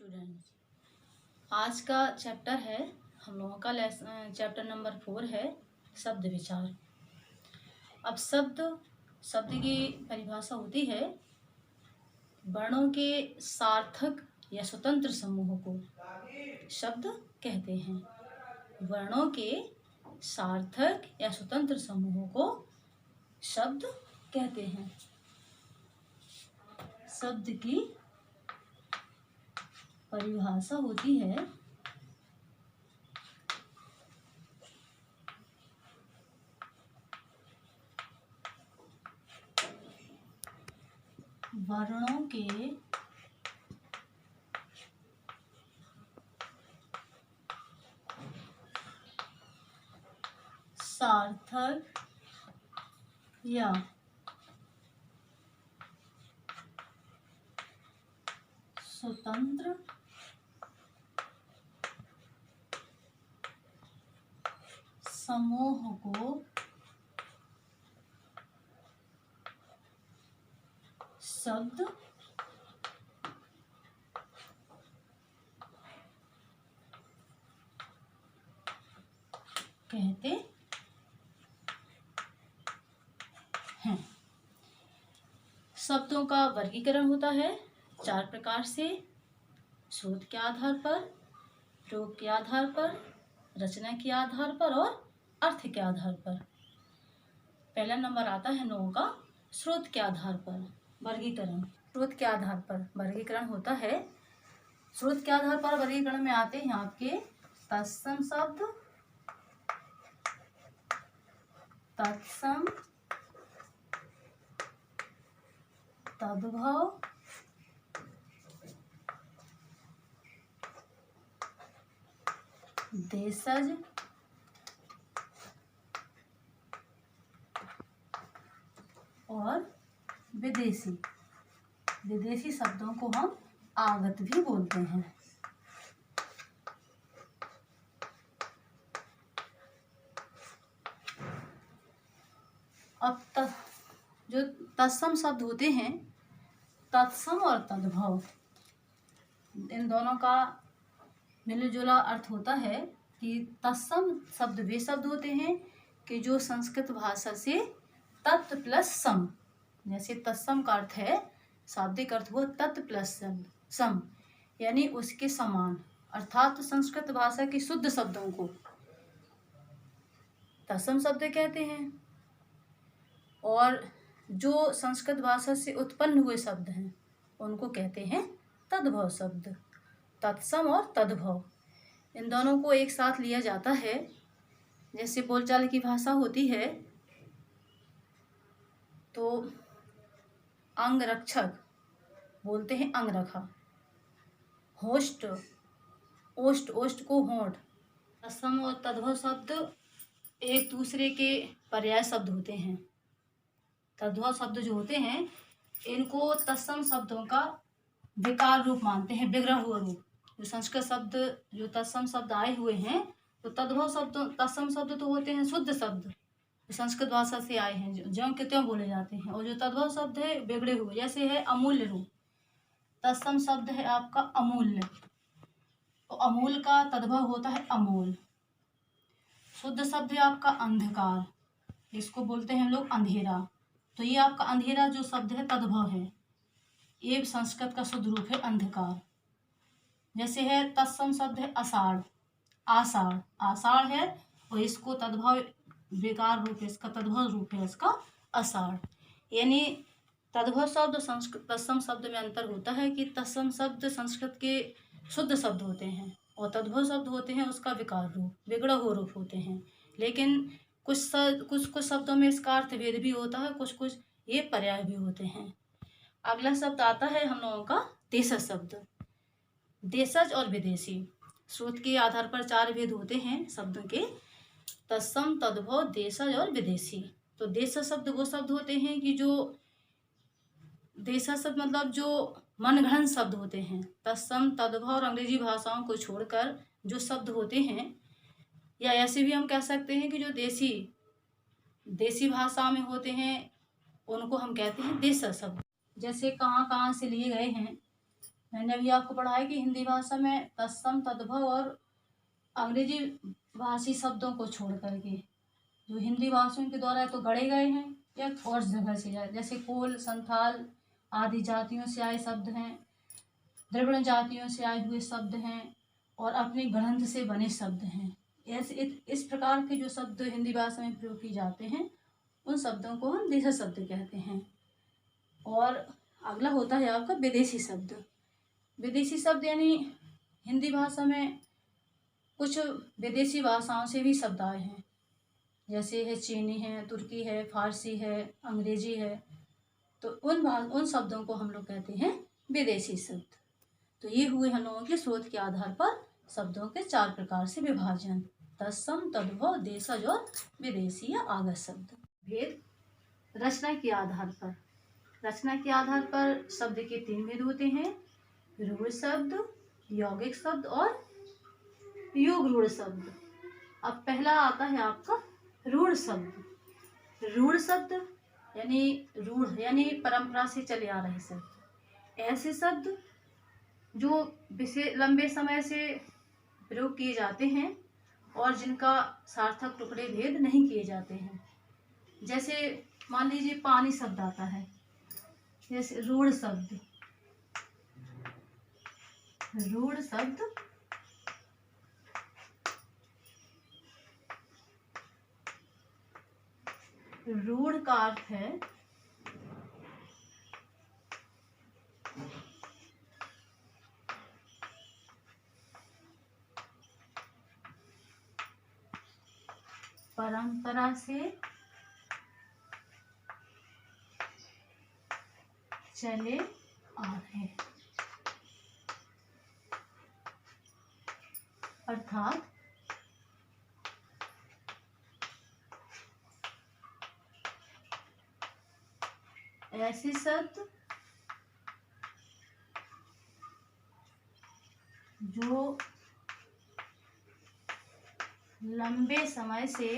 Students, आज का chapter है हम लोगों का चैप्टर नंबर 4 है शब्द विचार। अब शब्द की परिभाषा होती है वर्णों के सार्थक या स्वतंत्र समूह को शब्द कहते हैं। वर्णों के सार्थक या स्वतंत्र समूह को शब्द कहते हैं। शब्द की परिभाषा होती है वर्णों के सार्थक या स्वतंत्र समूह को शब्द कहते हैं। शब्दों का वर्गीकरण होता है 4 प्रकार से: स्रोत के आधार पर, प्रयोग के आधार पर, रचना के आधार पर और अर्थ के आधार पर। पहला नंबर आता है लोगों का स्रोत के आधार पर वर्गीकरण। स्रोत के आधार पर वर्गीकरण होता है। स्रोत के आधार पर वर्गीकरण में आते हैं आपके तत्सम शब्द, तत्सम, तद्भव, देशज, और विदेशी। विदेशी शब्दों को हम आगत भी बोलते हैं। अब जो तत्सम शब्द होते हैं, तत्सम और तद्भव, इन दोनों का मिलजुला अर्थ होता है कि तत्सम शब्द वे शब्द होते हैं कि जो संस्कृत भाषा से तत् प्लस सम, जैसे तत्सम का अर्थ है, शाब्दिक अर्थ हुआ तत् प्लस सम, यानी उसके समान, अर्थात संस्कृत भाषा के शुद्ध शब्दों को तत्सम शब्द कहते हैं। और जो संस्कृत भाषा से उत्पन्न हुए शब्द हैं उनको कहते हैं तद्भव शब्द। तत्सम और तद्भव, इन दोनों को एक साथ लिया जाता है। जैसे बोलचाल की भाषा होती है तो अंगरक्षक बोलते हैं अंगरखा, होस्ट ओष्ट, ओष्ट को होंठ। तत्सम और तद्भव शब्द एक दूसरे के पर्याय शब्द होते हैं। तद्भव शब्द जो होते हैं इनको तत्सम शब्दों का विकार रूप मानते हैं, बिगड़ा हुआ रूप। जो संस्कृत शब्द, जो तत्सम शब्द आए हुए हैं, तो तद्भव शब्द, तत्सम शब्द तो होते हैं शुद्ध शब्द, संस्कृत भाषा से आए हैं, ज्यों के त्यों बोले जाते हैं। और जो तद्भव शब्द है बिगड़े हुए, जैसे है अमूल्य रूप। तत्सम शब्द है आपका अमूल्य, तो अमूल का तद्भव होता है अमूल। शुद्ध शब्द है आपका अंधकार, जिसको बोलते हैं हम लोग अंधेरा, तो ये आपका अंधेरा जो शब्द है तद्भव है, ये संस्कृत का शुद्ध रूप है अंधकार। जैसे है तत्सम शब्द है आषाढ़, आषाढ़, आषाढ़ है, और इसको तद्भव विकार रूप है, इसका तद्भव रूप है इसका आषाढ़। यानी तद्भव शब्द संस्कृत तत्सम शब्द में अंतर होता है कि तत्सम शब्द संस्कृत के शुद्ध शब्द होते हैं और तद्भव शब्द होते हैं उसका विकार रूप, बिगड़ा हुआ रूप होते हैं। लेकिन कुछ शब्दों में इसका अर्थ भेद भी होता है, कुछ ये पर्याय भी होते हैं। अगला शब्द आता है हम लोगों का देशज शब्द। देशज और विदेशी, स्रोत के आधार पर 4 भेद होते हैं शब्दों के: तत्सम, तद्भव, देशज और विदेशी। तो देशज शब्द वो शब्द होते हैं कि जो देशज शब्द मतलब जो मनगढ़ंत शब्द होते हैं। तत्सम, तद्भव और अंग्रेजी भाषाओं को छोड़कर जो शब्द होते हैं, या ऐसे भी हम कह सकते हैं कि जो देसी भाषा में होते हैं उनको हम कहते हैं देशज शब्द। जैसे कहाँ कहाँ से लिए गए हैं, मैंने अभी आपको पढ़ा है कि हिंदी भाषा में तत्सम, तद्भव और अंग्रेजी भाषी शब्दों को छोड़ करके जो हिंदी भाषियों के द्वारा तो गढ़े गए हैं या और जगह से आए, जैसे कोल, संथाल आदि जातियों से आए शब्द हैं, द्रविड़ जातियों से आए हुए शब्द हैं और अपने ग्रंथ से बने शब्द हैं। ऐसे इस प्रकार के जो शब्द हिंदी भाषा में प्रयोग किए जाते हैं उन शब्दों को हम देशी शब्द कहते हैं। और अगला होता है आपका विदेशी शब्द। विदेशी शब्द यानी हिंदी भाषा में कुछ विदेशी भाषाओं से भी शब्द आए हैं, जैसे है चीनी है, तुर्की है, फारसी है, अंग्रेजी है। तो उन शब्दों को हम लोग कहते हैं विदेशी शब्द। तो ये हुए हम लोगों के शोध के आधार पर शब्दों के 4 प्रकार से विभाजन: तत्सम, तद्भव, देशज और विदेशी या आगत शब्द। भेद रचना के आधार पर। रचना के आधार पर शब्द के 3 भेद होते हैं: रूढ़ शब्द, यौगिक शब्द और योग रूढ़ शब्द। अब पहला आता है आपका रूढ़ शब्द। रूढ़ शब्द यानी रूढ़ यानी परंपरा से चले आ रहे शब्द। ऐसे शब्द जो लंबे समय से प्रयोग किए जाते हैं और जिनका सार्थक टुकड़े भेद नहीं किए जाते हैं। जैसे मान लीजिए पानी शब्द आता है, जैसे रूढ़ शब्द। रूढ़ शब्द रूढ़ का अर्थ है परंपरा से चले आ रहे, अर्थात ऐसे शब्द जो लंबे समय से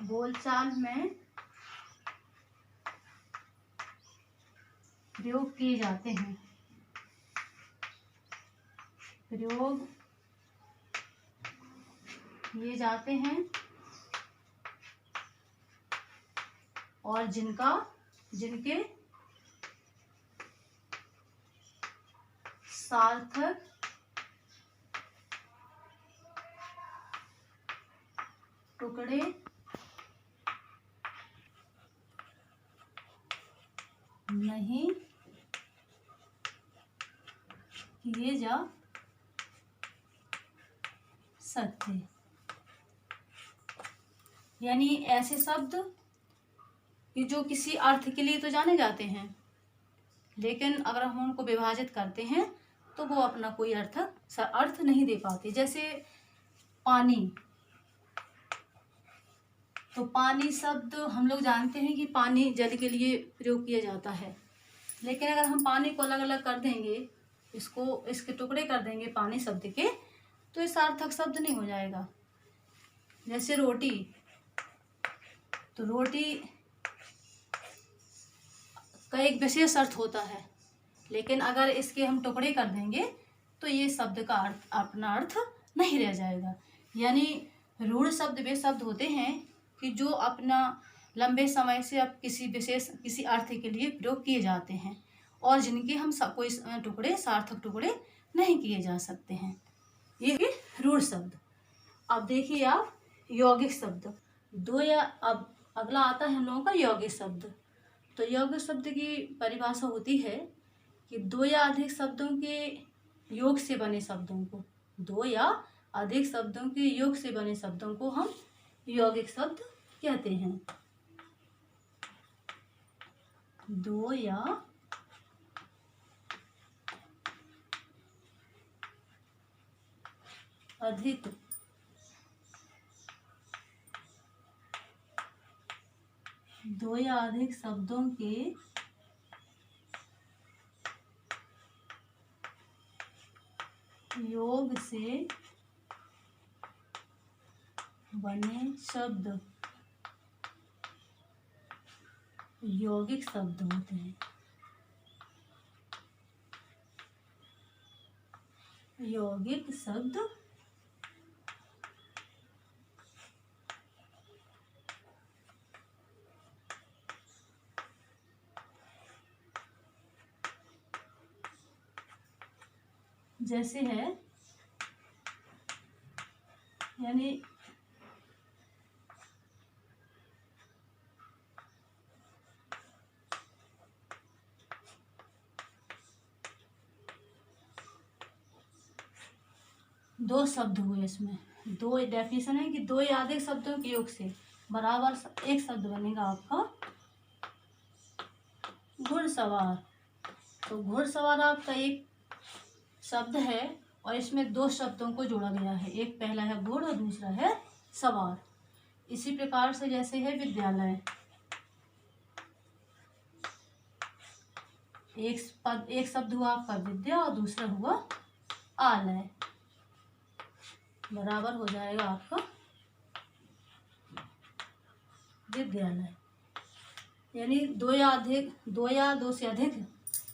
बोलचाल में प्रयोग किए जाते हैं। प्रयोग किए जाते हैं और जिनके सार्थक टुकड़े नहीं किए जा सकते। यानी ऐसे शब्द कि जो किसी अर्थ के लिए तो जाने जाते हैं, लेकिन अगर हम उनको विभाजित करते हैं तो वो अपना कोई अर्थ नहीं दे पाते। जैसे पानी, तो पानी शब्द हम लोग जानते हैं कि पानी जल के लिए प्रयोग किया जाता है, लेकिन अगर हम पानी को अलग अलग कर देंगे, इसके टुकड़े कर देंगे पानी शब्द के, तो ये सार्थक शब्द नहीं हो जाएगा। जैसे रोटी, तो रोटी का एक विशेष अर्थ होता है, लेकिन अगर इसके हम टुकड़े कर देंगे तो ये शब्द का अपना अर्थ नहीं रह जाएगा। यानी रूढ़ शब्द वे शब्द होते हैं कि जो अपना लंबे समय से अब किसी अर्थ के लिए प्रयोग किए जाते हैं और जिनके हम कोई सार्थक टुकड़े नहीं किए जा सकते हैं। ये रूढ़ शब्द। अब देखिए आप यौगिक शब्द। अब अगला आता है हम लोगों का यौगिक शब्द। तो यौगिक शब्द की परिभाषा होती है कि 2 या अधिक शब्दों के योग से बने शब्दों को 2 या अधिक शब्दों के योग से बने शब्दों को हम यौगिक शब्द कहते हैं। 2 या अधिक शब्दों के योग से बने शब्द यौगिक शब्द होते हैं। यौगिक शब्द जैसे है, यानी दो शब्द हुए, इसमें दो डेफिनेशन है कि दो या अधिक शब्दों के योग से बराबर एक शब्द बनेगा आपका घुड़सवार। तो घुड़सवार आपका एक शब्द है और इसमें दो शब्दों को जोड़ा गया है, एक पहला है घुड़ और दूसरा है सवार। इसी प्रकार से जैसे है विद्यालय, एक शब्द हुआ आपका विद्या और दूसरा हुआ आलय, बराबर हो जाएगा आपका विद्यालय। यानी दो या दो से अधिक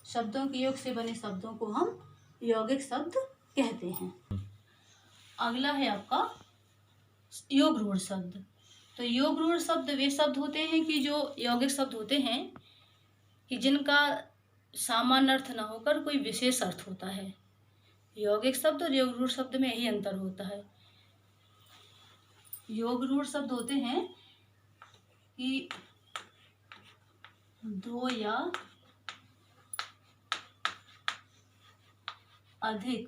शब्दों के योग से बने शब्दों को हम यौगिक शब्द कहते हैं। अगला है आपका योग रूढ़ शब्द। तो योग रूढ़ शब्द वे शब्द होते हैं कि जो यौगिक शब्द होते हैं कि जिनका सामान्य अर्थ न होकर कोई विशेष अर्थ होता है। यौगिक शब्द और योग रूढ़ शब्द में यही अंतर होता है। योग रूढ़ शब्द होते हैं कि दो या अधिक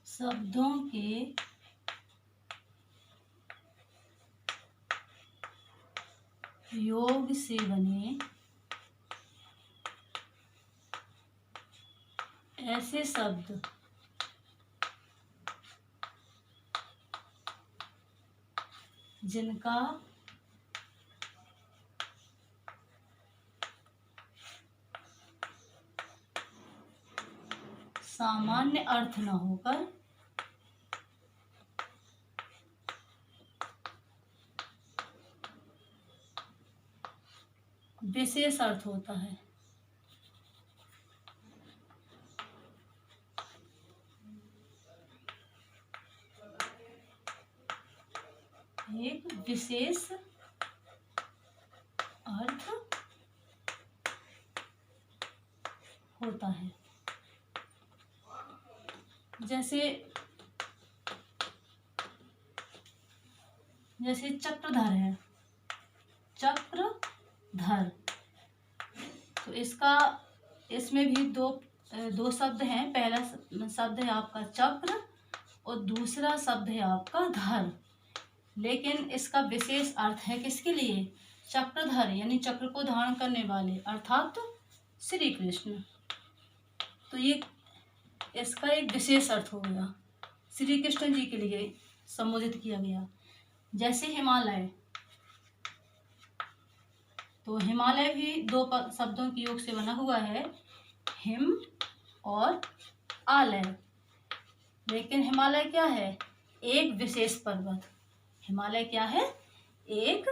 शब्दों के योग से बने ऐसे शब्द जिनका सामान्य अर्थ न होकर विशेष अर्थ होता है। एक विशेष अर्थ होता है। जैसे चक्रधर है, चक्रधर, तो इसमें भी दो शब्द हैं। पहला शब्द है आपका चक्र और दूसरा शब्द है आपका धर, लेकिन इसका विशेष अर्थ है किसके लिए? चक्रधर यानी चक्र को धारण करने वाले, अर्थात श्री कृष्ण। तो ये इसका एक विशेष अर्थ हो गया, श्री कृष्ण जी के लिए संबोधित किया गया। जैसे हिमालय, तो हिमालय भी दो शब्दों के योग से बना हुआ है, हिम और आलय। लेकिन हिमालय क्या है? एक विशेष पर्वत। हिमालय क्या है? एक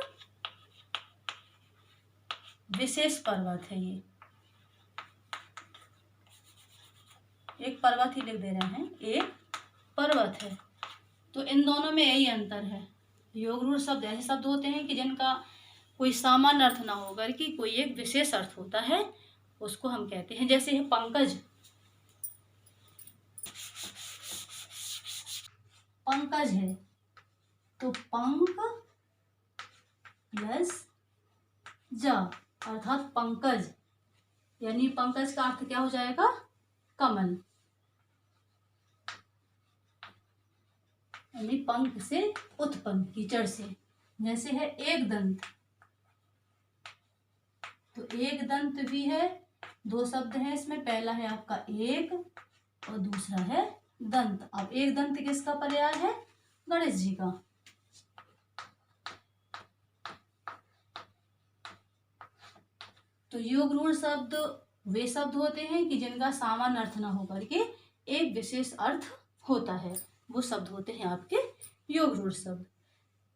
विशेष पर्वत है। ये एक पर्वत ही लिख दे रहे हैं, एक पर्वत है। तो इन दोनों में यही अंतर है। योग रूढ़ शब्द ऐसे शब्द होते हैं कि जिनका कोई सामान्य अर्थ ना होकर कि कोई एक विशेष अर्थ होता है, उसको हम कहते हैं। जैसे है पंकज, पंकज है तो पंक प्लस जा अर्थात पंकज, यानी पंकज का अर्थ क्या हो जाएगा? कमल, यानी पंख से उत्पन्न, कीचड़ से। जैसे है एक दंत, तो एक दंत भी है, दो शब्द हैं इसमें, पहला है आपका एक और दूसरा है दंत। अब एक दंत किसका पर्याय है? गणेश जी का। तो योगरूढ़ शब्द वे शब्द होते हैं कि जिनका सामान्य अर्थ न होकर के एक विशेष अर्थ होता है, वो शब्द होते हैं आपके योगरूढ़ शब्द।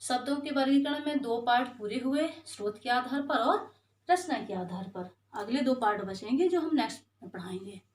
शब्दों के वर्गीकरण में 2 पार्ट पूरे हुए, स्रोत के आधार पर और रचना के आधार पर। अगले 2 पार्ट बचेंगे जो हम नेक्स्ट में पढ़ाएंगे।